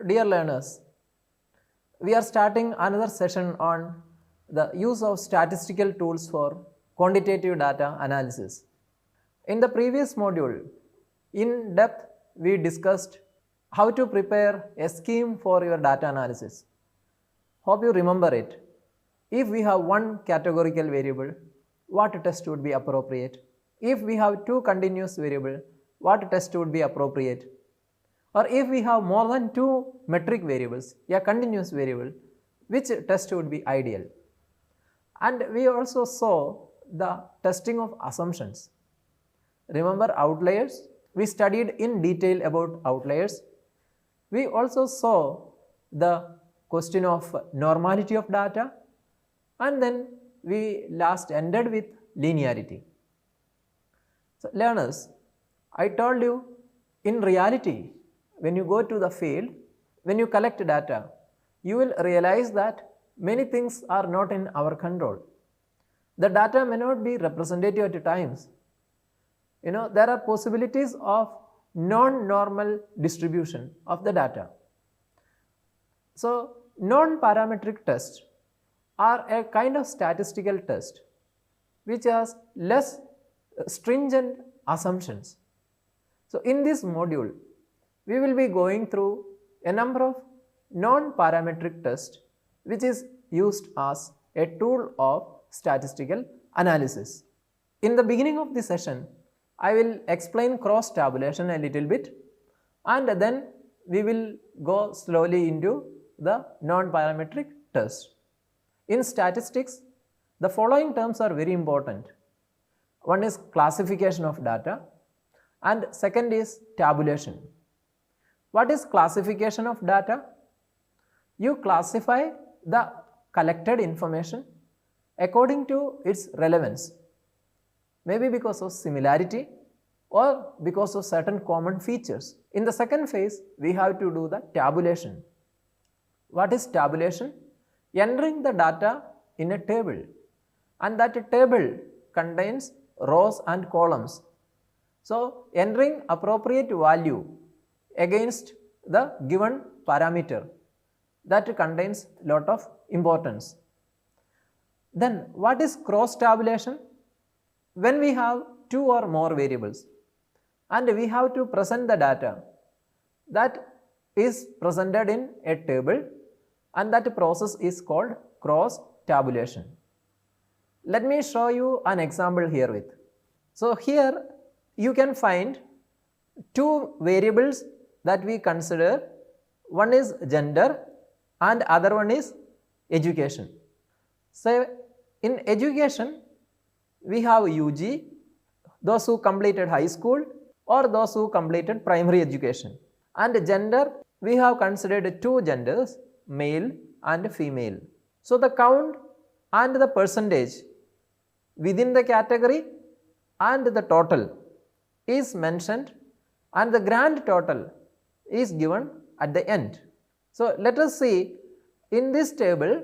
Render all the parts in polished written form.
Dear learners, we are starting another session on the use of statistical tools for quantitative data analysis. In the previous module, in depth we discussed how to prepare a scheme for your data analysis. Hope you remember it. If we have one categorical variable, what test would be appropriate? If we have two continuous variables, what test would be appropriate? Or if we have more than two metric variables, a continuous variable, which test would be ideal? And we also saw the testing of assumptions. Remember outliers? We studied in detail about outliers. We also saw the question of normality of data, and then we last ended with linearity. So learners, I told you, in reality, when you go to the field, when you collect data, you will realize that many things are not in our control. The data may not be representative at times. There are possibilities of non-normal distribution of the data. So non-parametric tests are a kind of statistical test which has less stringent assumptions. So in this module, we will be going through a number of non-parametric tests which is used as a tool of statistical analysis. In the beginning of the session, I will explain cross tabulation a little bit, and then we will go slowly into the non-parametric test. In statistics, the following terms are very important. One is classification of data, and second is tabulation. What is classification of data? You classify the collected information according to its relevance, maybe because of similarity or because of certain common features. In the second phase, we have to do the tabulation. What is tabulation? Entering the data in a table, and that table contains rows and columns. So entering appropriate value against the given parameter, that contains lot of importance. Then what is cross tabulation? When we have two or more variables and we have to present the data, that is presented in a table, and that process is called cross tabulation. Let me show you an example herewith. So here you can find two variables that we consider. One is gender and other one is education. So in education, we have UG, those who completed high school or those who completed primary education. And gender, we have considered two genders, male and female. So the count and the percentage within the category and the total is mentioned, and the grand total is given at the end. So let us see, in this table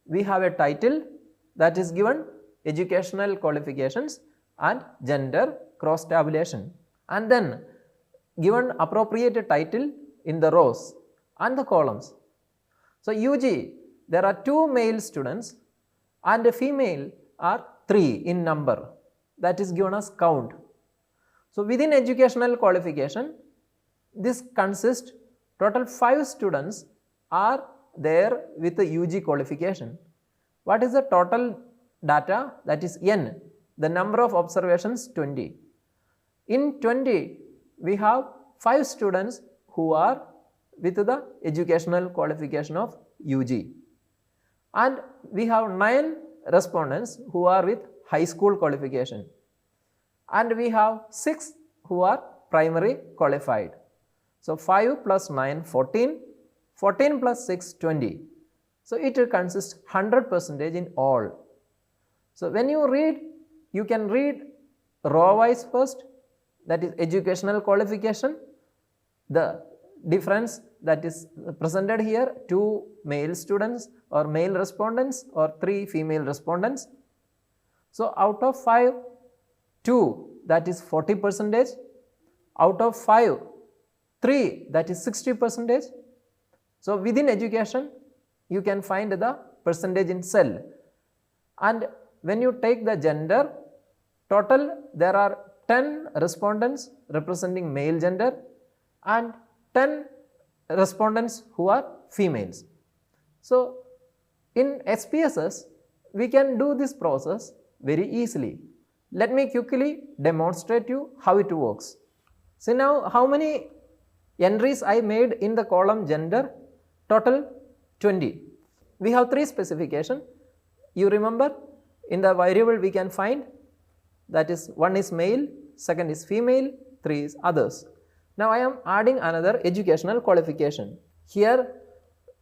we have a title that is given educational qualifications and gender cross tabulation, and then given appropriate title in the rows and the columns. So UG, there are two male students and female are 3 in number, that is given as count. So within educational qualification, this consists total 5 students are there with the UG qualification. What is the total data? That is N, the number of observations 20. In 20, we have 5 students who are with the educational qualification of UG, and we have 9 respondents who are with high school qualification, and we have 6 who are primary qualified. So 5 plus 9, 14, 14 plus 6, 20. So it consists 100% in all. So when you read, you can read row wise first, that is educational qualification, the difference that is presented here, 2 male students or male respondents or 3 female respondents. So out of 5, 2, that is 40%, out of 5, 3, that is 60%, So, within education you can find the percentage in cell, and when you take the gender, total there are 10 respondents representing male gender and 10 respondents who are females. So, in SPSS we can do this process very easily. Let me quickly demonstrate you how it works. See now how many entries I made in the column gender? Total 20. We have 3 specification. You remember, in the variable we can find, that is, one is male, second is female, 3 is others. Now I am adding another educational qualification. Here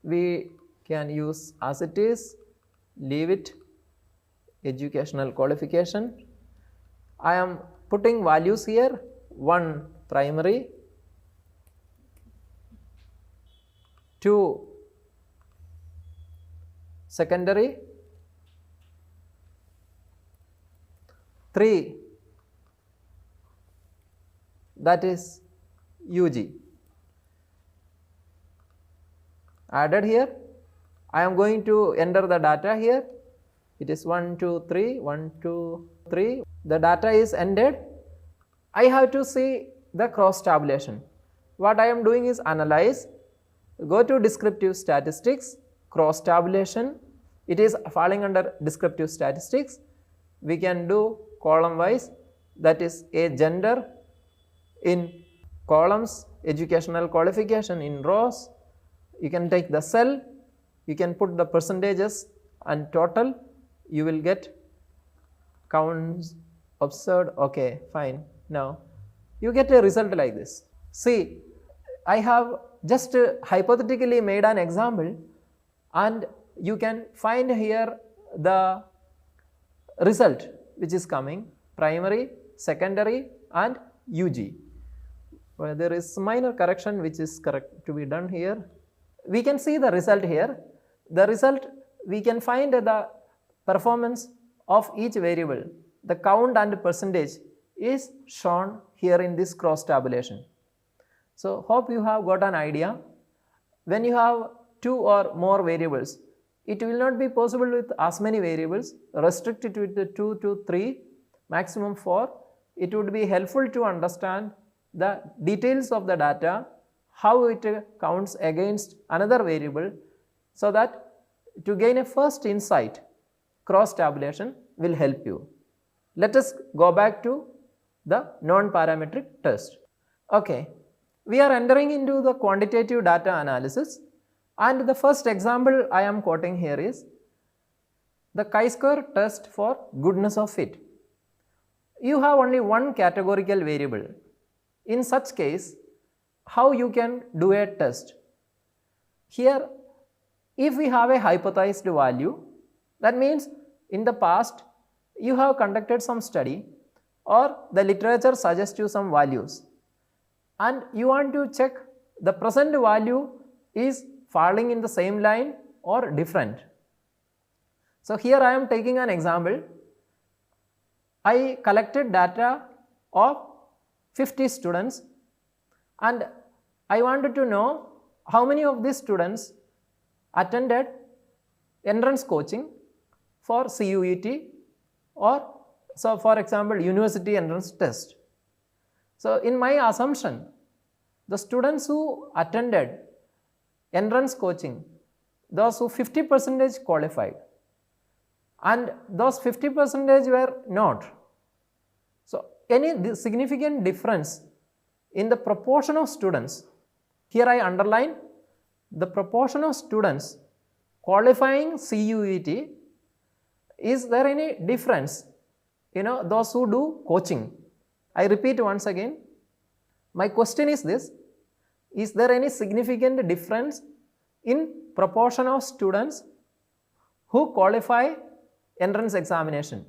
we can use as it is, leave it educational qualification. I am putting values here, 1 primary, 2 secondary, 3 that is UG. Added here, I am going to enter the data here. It is 1, 2, 3, 1, 2, 3. The data is entered. I have to see the cross tabulation. What I am doing is analyze, go to descriptive statistics, cross tabulation. It is falling under descriptive statistics. We can do column wise, that is a gender in columns, educational qualification in rows. You can take the cell, you can put the percentages and total, you will get counts observed. Okay, fine. Now you get a result like this. See, I have just hypothetically made an example, and you can find here the result which is coming, primary, secondary and UG. Well, there is minor correction which is correct to be done here. We can see the result here. The result, we can find the performance of each variable. The count and percentage is shown here in this cross tabulation. So, hope you have got an idea. When you have 2 or more variables, it will not be possible with as many variables. Restrict it with 2 to 3, maximum 4. It would be helpful to understand the details of the data, how it counts against another variable, so that to gain a first insight, cross tabulation will help you. Let us go back to the non-parametric test. Okay, we are entering into the quantitative data analysis, and the first example I am quoting here is the chi-square test for goodness of fit. You have only one categorical variable. In such case, how you can do a test? Here, if we have a hypothesized value, that means in the past you have conducted some study or the literature suggests you some values, and you want to check the present value is falling in the same line or different. So, here I am taking an example. I collected data of 50 students and I wanted to know how many of these students attended entrance coaching for CUET or, so for example, university entrance test. So, in my assumption, the students who attended entrance coaching, those who 50% qualified and those 50% were not. So, any significant difference in the proportion of students, here I underline the proportion of students qualifying CUET, is there any difference? Those who do coaching. I repeat once again, my question is this: is there any significant difference in proportion of students who qualify entrance examination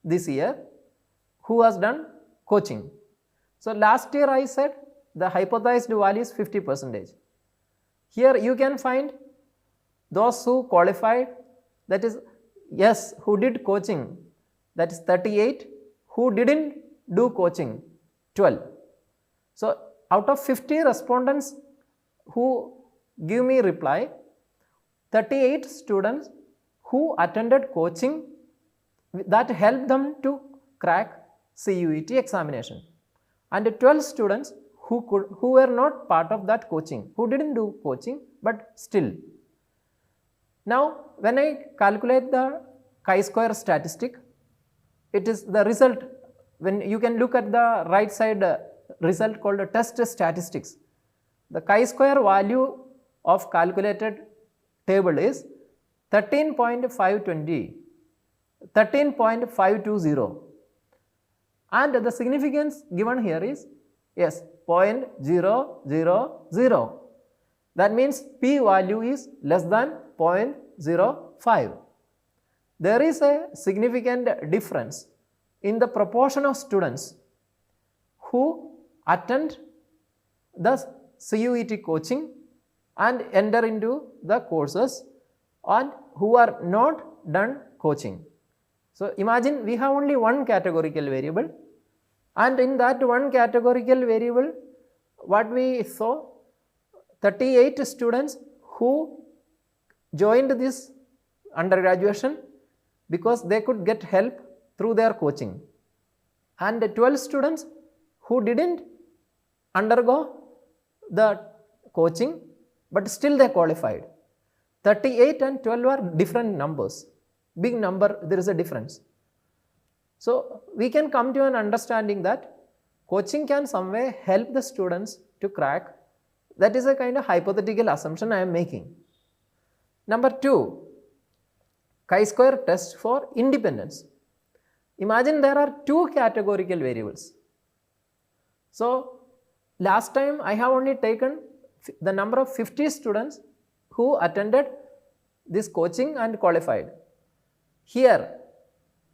this year who has done coaching? So, last year I said the hypothesized value is 50%. Here you can find those who qualified, that is, yes, who did coaching, that is 38, who didn't do coaching, 12. So, out of 50 respondents who give me reply 38 students who attended coaching that helped them to crack CUET examination, and 12 students who were not part of that coaching, who didn't do coaching but still. Now when I calculate the chi-square statistic, it is the result. When you can look at the right side result called test statistics, the chi-square value of calculated table is 13.520, 13.520, and the significance given here is yes 0.000. That means p value is less than 0.05. There is a significant difference in the proportion of students who attend the CUET coaching and enter into the courses and who are not done coaching. So imagine we have only one categorical variable, and in that one categorical variable what we saw, 38 students who joined this undergraduation because they could get help through their coaching, and 12 students who didn't undergo the coaching but still they qualified. 38 and 12 are different numbers, big number, there is a difference. So we can come to an understanding that coaching can some way help the students to crack. That is a kind of hypothetical assumption I am making. Number 2, chi-square test for independence. Imagine there are 2 categorical variables. So last time I have only taken the number of 50 students who attended this coaching and qualified. Here,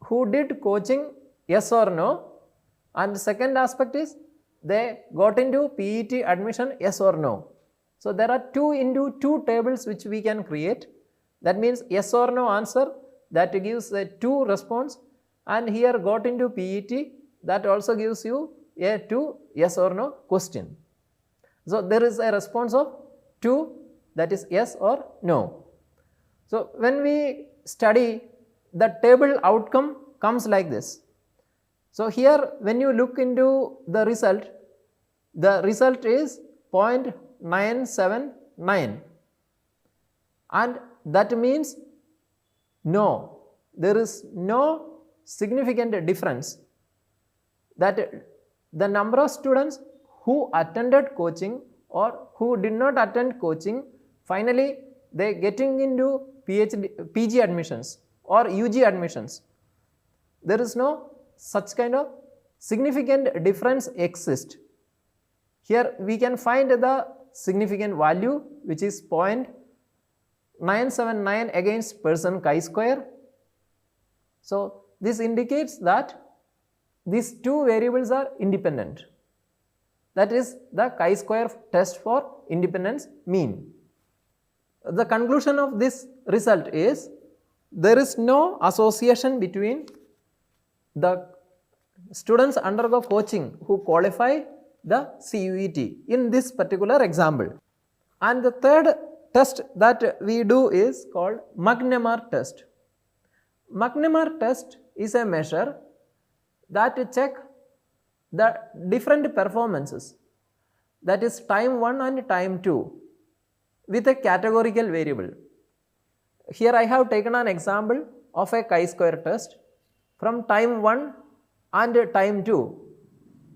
who did coaching, yes or no, and second aspect is they got into PET admission, yes or no. So there are 2 into 2 tables which we can create. That means yes or no answer, that gives a 2 response, and here got into PET, that also gives you a 2 yes or no question. So there is a response of 2, that is yes or no. So when we study, the table outcome comes like this. So here when you look into the result is 0.979, and that means no, there is no significant difference, that the number of students who attended coaching or who did not attend coaching, finally they getting into PG admissions or UG admissions, there is no such kind of significant difference exist. Here we can find the significant value which is 0.979 against Pearson chi-square. So this indicates that these 2 variables are independent. That is the chi-square test for independence mean. The conclusion of this result is there is no association between the students undergo coaching who qualify the CUET in this particular example. And the third test that we do is called McNemar test. McNemar test is a measure that check the different performances, that is time 1 and time 2 with a categorical variable. Here I have taken an example of a chi-square test from time 1 and time 2.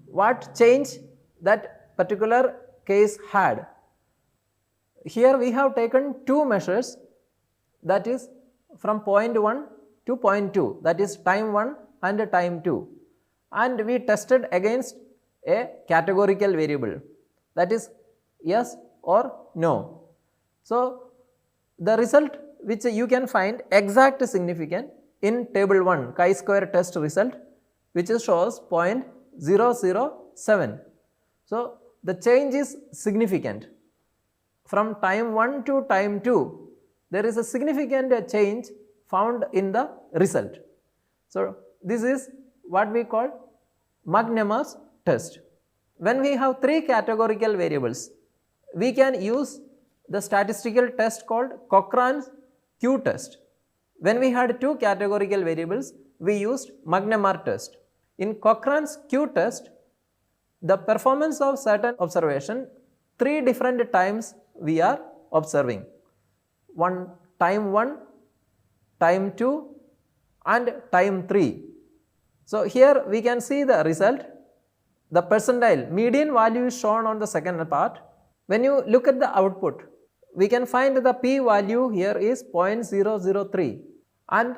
What change that particular case had? Here we have taken 2 measures, that is from point 1 to point 2, that is time 1 and time 2, and we tested against a categorical variable, that is yes or no. So the result which you can find exact significant in table 1 chi-square test result, which shows 0.007. So the change is significant. From time 1 to time 2, there is a significant change found in the result. So this is what we call McNemar's test. When we have 3 categorical variables, we can use the statistical test called Cochrane's Q test. When we had two categorical variables, we used Magnemar test. In Cochrane's Q test, the performance of certain observation, 3 different times we are observing. Time 1, time 2 and time 3. So, here we can see the result. The percentile median value is shown on the second part. When you look at the output, we can find the p value here is 0.003, and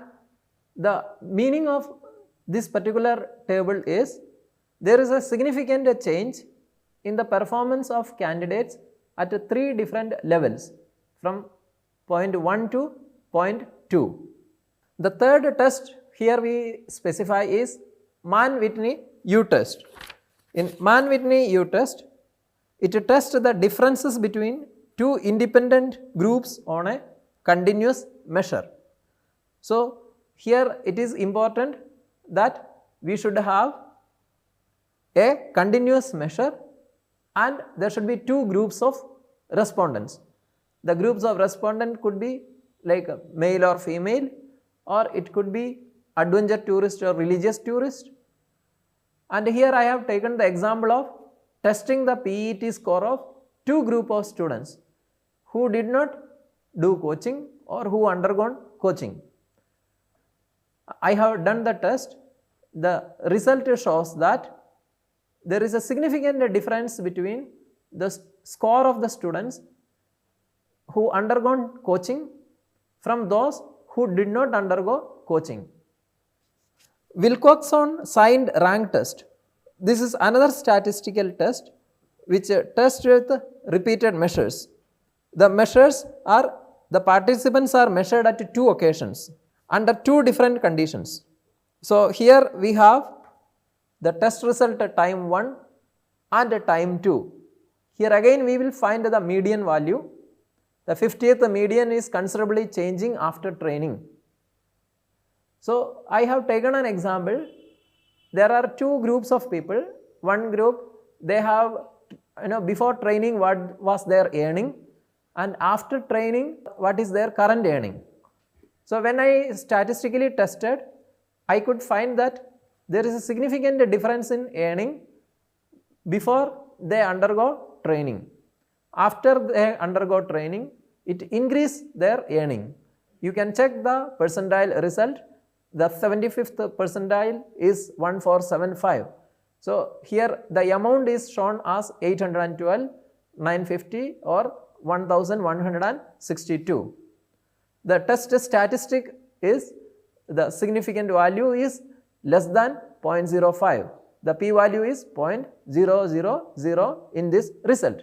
the meaning of this particular table is there is a significant change in the performance of candidates at 3 different levels from 0.1 to 0.2. The third test here we specify is Mann-Whitney U test. In Mann-Whitney U test, it tests the differences between two independent groups on a continuous measure. So, here it is important that we should have a continuous measure and there should be two groups of respondents. The groups of respondent could be like male or female, or it could be adventure tourist or religious tourist. And here I have taken the example of testing the PET score of two group of students who did not do coaching or who undergone coaching. I have done the test. The result shows that there is a significant difference between the score of the students who undergone coaching from those who did not undergo coaching. Wilcoxon signed rank test. This is another statistical test which tests with repeated measures. The measures are, the participants are measured at 2 occasions under 2 different conditions. So, here we have the test result at time 1 and time 2. Here again we will find the median value. The 50th median is considerably changing after training. So, I have taken an example. There are 2 groups of people. One group, they have, before training what was their earning, and after training what is their current earning. So, when I statistically tested, I could find that there is a significant difference in earning before they undergo training. After they undergo training, it increased their earning. You can check the percentile result. The 75th percentile is 1475. So, here the amount is shown as 812, 950 or 1162. The test statistic is, the significant value is less than 0.05. The p value is 0.000 in this result.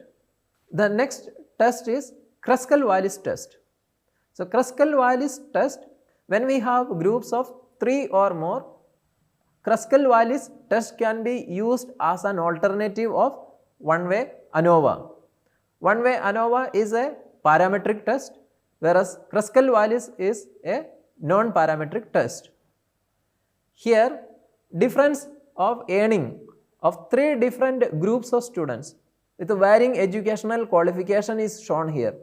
The next test is Kruskal-Wallis test. So, Kruskal-Wallis test, when we have groups of 3 or more, Kruskal-Wallis test can be used as an alternative of one-way ANOVA. One-way ANOVA is a parametric test, whereas Kruskal-Wallis is a non-parametric test. Here, difference of earning of 3 different groups of students with varying educational qualification is shown here.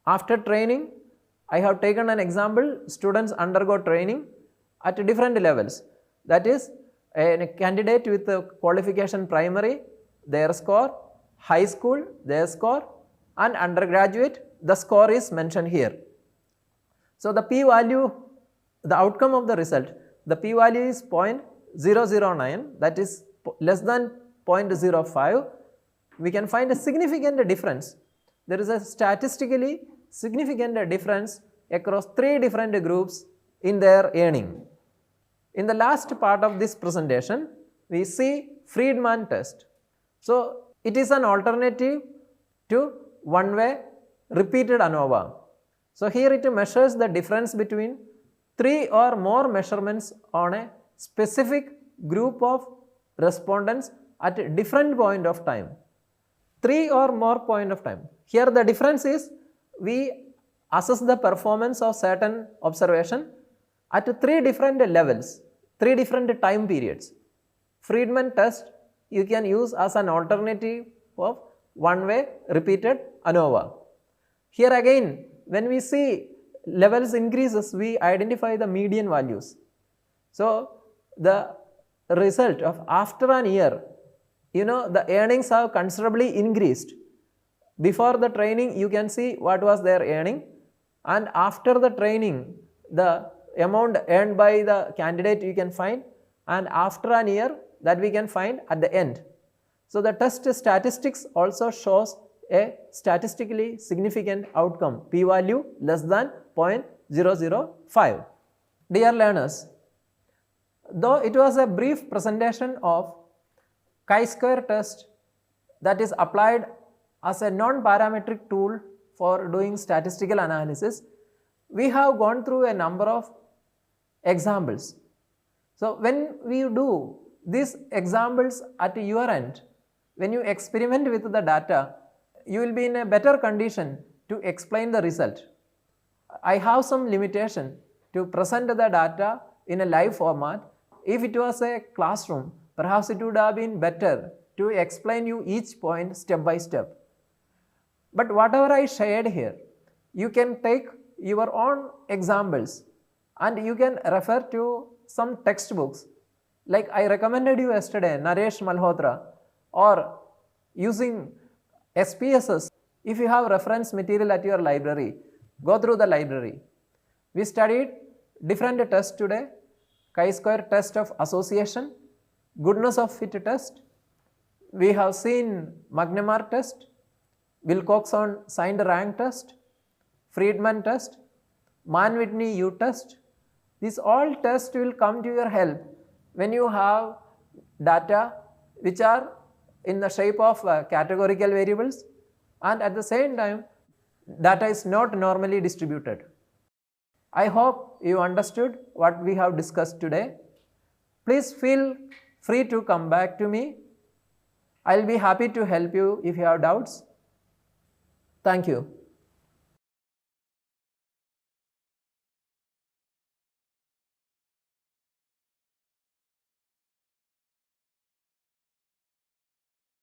After training, I have taken an example, students undergo training at different levels. That is, a candidate with a qualification primary, their score, high school, their score, and undergraduate, the score is mentioned here. So, the p value, the outcome of the result, the p value is 0.009, that is less than 0.05. We can find a significant difference. There is a statistically significant difference across 3 different groups in their earning. In the last part of this presentation, we see Friedman test. So, it is an alternative to one-way repeated ANOVA. So, here it measures the difference between 3 or more measurements on a specific group of respondents at a different point of time. 3 or more point of time. Here the difference is we assess the performance of certain observation at 3 different levels, 3 different time periods. Friedman test you can use as an alternative of one-way repeated ANOVA. Here again, when we see levels increases, we identify the median values. So the result of after an year, the earnings have considerably increased. Before the training, you can see what was their earning, and after the training, the amount earned by the candidate you can find, and after an year, that we can find at the end. So the test statistics also shows a statistically significant outcome, p-value less than 0.005. Dear learners, though it was a brief presentation of chi-square test that is applied as a non-parametric tool for doing statistical analysis, we have gone through a number of examples. So when we do these examples at your end, when you experiment with the data, you will be in a better condition to explain the result. I have some limitation to present the data in a live format. If it was a classroom, perhaps it would have been better to explain you each point step by step. But whatever I shared here, you can take your own examples and you can refer to some textbooks. Like I recommended you yesterday, Naresh Malhotra, or using SPSS. If you have reference material at your library, go through the library. We studied different tests today: chi-square test of association, goodness of fit test. We have seen McNemar test, Wilcoxon signed rank test, Friedman test, Mann-Whitney U test. These all tests will come to your help when you have data which are in the shape of categorical variables, and at the same time data is not normally distributed. I hope you understood what we have discussed today. Please feel free to come back to me. I will be happy to help you if you have doubts. Thank you.